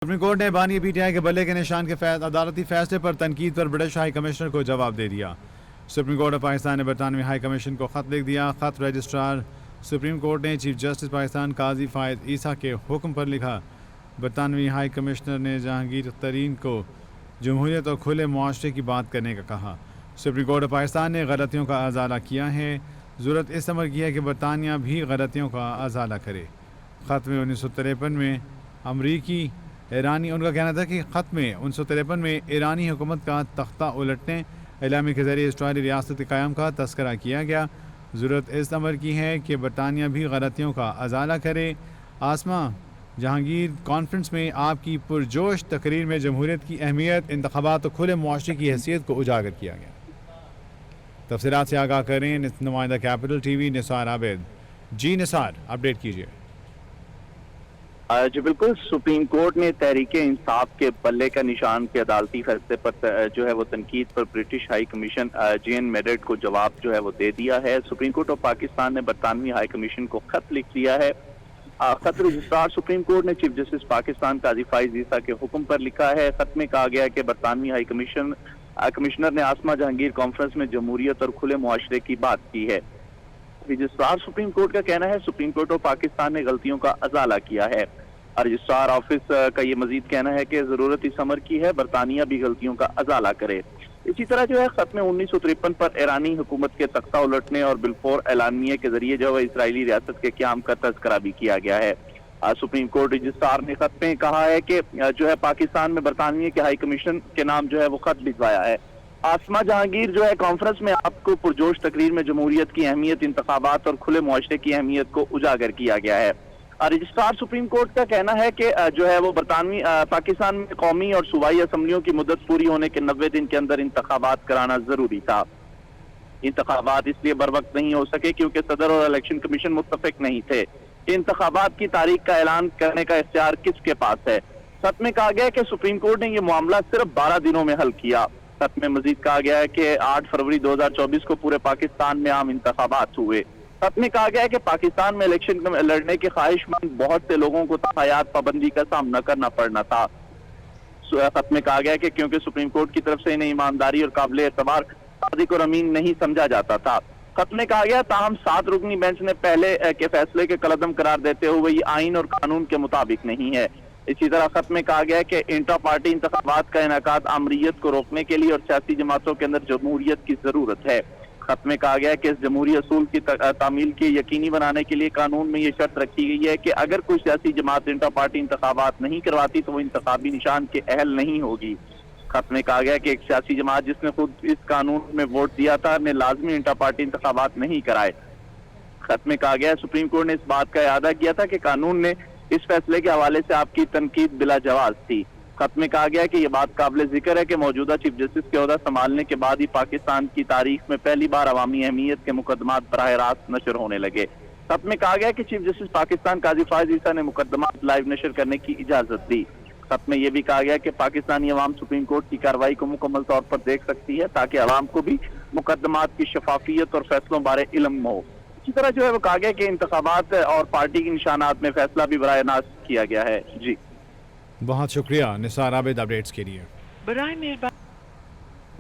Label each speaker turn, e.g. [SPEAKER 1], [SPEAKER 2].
[SPEAKER 1] Supreme court نے بانی P T I کے بلے کے نشان کے عدالتی فیصلے پر تنقید پر برٹش ہائی کمشنر کو جواب دے دیا۔ سپریم کورٹ آف پاکستان نے برطانوی ہائی کمیشن کو خط لکھ دیا۔ خط رجسٹرار سپریم کورٹ نے چیف جسٹس پاکستان قاضی فائد عیسیٰ کے حکم پر لکھا۔ برطانوی ہائی کمشنر نے جہانگیر ترین کو جمہوریت اور کھلے معاشرے کی بات کرنے کا کہا۔ سپریم کورٹ آف پاکستان نے غلطیوں کا ازالہ کیا ہے، ضرورت اس امر کی ہے کہ برطانیہ بھی غلطیوں کا ازالہ کرے۔ خط میں 1953 میں امریکی ایرانی ان کا کہنا تھا کہ خط میں 1953 میں ایرانی حکومت کا تختہ الٹنے، اعلامیہ کے ذریعے اسرائیلی ریاست قیام کا تذکرہ کیا گیا۔ ضرورت اس امر کی ہے کہ برطانیہ بھی غلطیوں کا ازالہ کرے۔ آسما جہانگیر کانفرنس میں آپ کی پرجوش تقریر میں جمہوریت کی اہمیت، انتخابات اور کھلے معاشرے کی حیثیت کو اجاگر کیا گیا۔ تفصیلات سے آگاہ کریں نمائندہ کیپٹل ٹی وی نثار عابد۔ جی نثار، اپڈیٹ کیجیے۔
[SPEAKER 2] جی بالکل، سپریم کورٹ نے تحریک انصاف کے بلے کا نشان کے عدالتی فیصلے پر جو ہے وہ تنقید پر برٹش ہائی کمیشن جین میڈٹ کو جواب جو ہے وہ دے دیا ہے۔ سپریم کورٹ آف پاکستان نے برطانوی ہائی کمیشن کو خط لکھ دیا ہے۔ خط رجسٹرار سپریم کورٹ نے چیف جسٹس پاکستان قاضی فائز عیسیٰ کے حکم پر لکھا ہے۔ خط میں کہا گیا کہ برطانوی ہائی کمشنر نے آسما جہانگیر کانفرنس میں جمہوریت اور کھلے معاشرے کی بات کی ہے۔ رجسٹرار سپریم کورٹ کا کہنا ہے سپریم کورٹ آف پاکستان نے غلطیوں کا ازالہ کیا ہے۔ رجسٹرار آفس کا یہ مزید کہنا ہے کہ ضرورت اس امر کی ہے برطانیہ بھی غلطیوں کا ازالہ کرے۔ اسی طرح جو ہے خط میں 1953 پر ایرانی حکومت کے تختہ الٹنے اور بالفور اعلامیہ کے ذریعے جو ہے اسرائیلی ریاست کے قیام کا تذکرہ بھی کیا گیا ہے۔ سپریم کورٹ رجسٹرار نے خط میں کہا ہے کہ جو ہے پاکستان میں برطانیہ کے ہائی کمیشن کے نام جو ہے وہ خط بھجوایا ہے۔ آسما جہانگیر جو ہے کانفرنس میں آپ کو پرجوش تقریر میں جمہوریت کی اہمیت، انتخابات اور کھلے معاشرے کی اہمیت کو اجاگر کیا گیا ہے۔ رجسٹرار سپریم کورٹ کا کہنا ہے کہ جو ہے وہ برطانوی پاکستان میں قومی اور صوبائی اسمبلیوں کی مدت پوری ہونے کے 90 دن کے اندر انتخابات کرانا ضروری تھا۔ انتخابات اس لیے بر وقت نہیں ہو سکے کیونکہ صدر اور الیکشن کمیشن متفق نہیں تھے۔ انتخابات کی تاریخ کا اعلان کرنے کا اختیار کس کے پاس ہے؟ خط میں کہا گیا کہ سپریم کورٹ نے یہ معاملہ صرف 12 دنوں میں حل کیا۔ خط میں مزید کہا گیا ہے کہ 8 فروری 2024 کو پورے پاکستان میں عام انتخابات ہوئے۔ خط میں کہا گیا ہے کہ پاکستان میں الیکشن لڑنے کے خواہش مند بہت سے لوگوں کو حیات پابندی کا سامنا کرنا پڑنا تھا۔ خط میں کہا گیا ہے کہ کیونکہ سپریم کورٹ کی طرف سے انہیں ایمانداری اور قابل اعتبار صادق اور امین نہیں سمجھا جاتا تھا۔ خط میں کہا گیا تاہم 7 رکنی بینچ نے پہلے کے فیصلے کے کالعدم قرار دیتے ہوئے یہ آئین اور قانون کے مطابق نہیں ہے۔ اسی طرح خط میں کہا گیا ہے کہ انٹرا پارٹی انتخابات کا انعقاد آمریت کو روکنے کے لیے اور سیاسی جماعتوں کے اندر جمہوریت کی ضرورت ہے۔ خط میں کہا گیا ہے کہ اس جمہوری اصول کی تعمیل کے یقینی بنانے کے لیے قانون میں یہ شرط رکھی گئی ہے کہ اگر کوئی سیاسی جماعت انٹرا پارٹی انتخابات نہیں کرواتی تو وہ انتخابی نشان کے اہل نہیں ہوگی۔ خط میں کہا گیا کہ ایک سیاسی جماعت جس نے خود اس قانون میں ووٹ دیا تھا نے لازمی انٹرا پارٹی انتخابات نہیں کرائے۔ خط میں کہا گیا سپریم کورٹ نے اس بات کا اعادہ کیا تھا کہ قانون نے اس فیصلے کے حوالے سے آپ کی تنقید بلا جواز تھی۔ خط میں کہا گیا کہ یہ بات قابل ذکر ہے کہ موجودہ چیف جسٹس کے عہدہ سنبھالنے کے بعد ہی پاکستان کی تاریخ میں پہلی بار عوامی اہمیت کے مقدمات براہ راست نشر ہونے لگے۔ خط میں کہا گیا کہ چیف جسٹس پاکستان قاضی فائز عیسیٰ نے مقدمات لائیو نشر کرنے کی اجازت دی۔ خط میں یہ بھی کہا گیا کہ پاکستانی عوام سپریم کورٹ کی کارروائی کو مکمل طور پر دیکھ سکتی ہے تاکہ عوام کو بھی مقدمات کی شفافیت اور فیصلوں بارے علم ہو۔ اسی طرح جو ہے وہ کہا گیا کہ انتخابات اور پارٹی کے نشانات میں فیصلہ بھی براہ راست کیا گیا ہے۔ جی
[SPEAKER 1] بہت شکریہ نثار عابد اپڈیٹس کے لیے۔
[SPEAKER 3] برائے مہربانی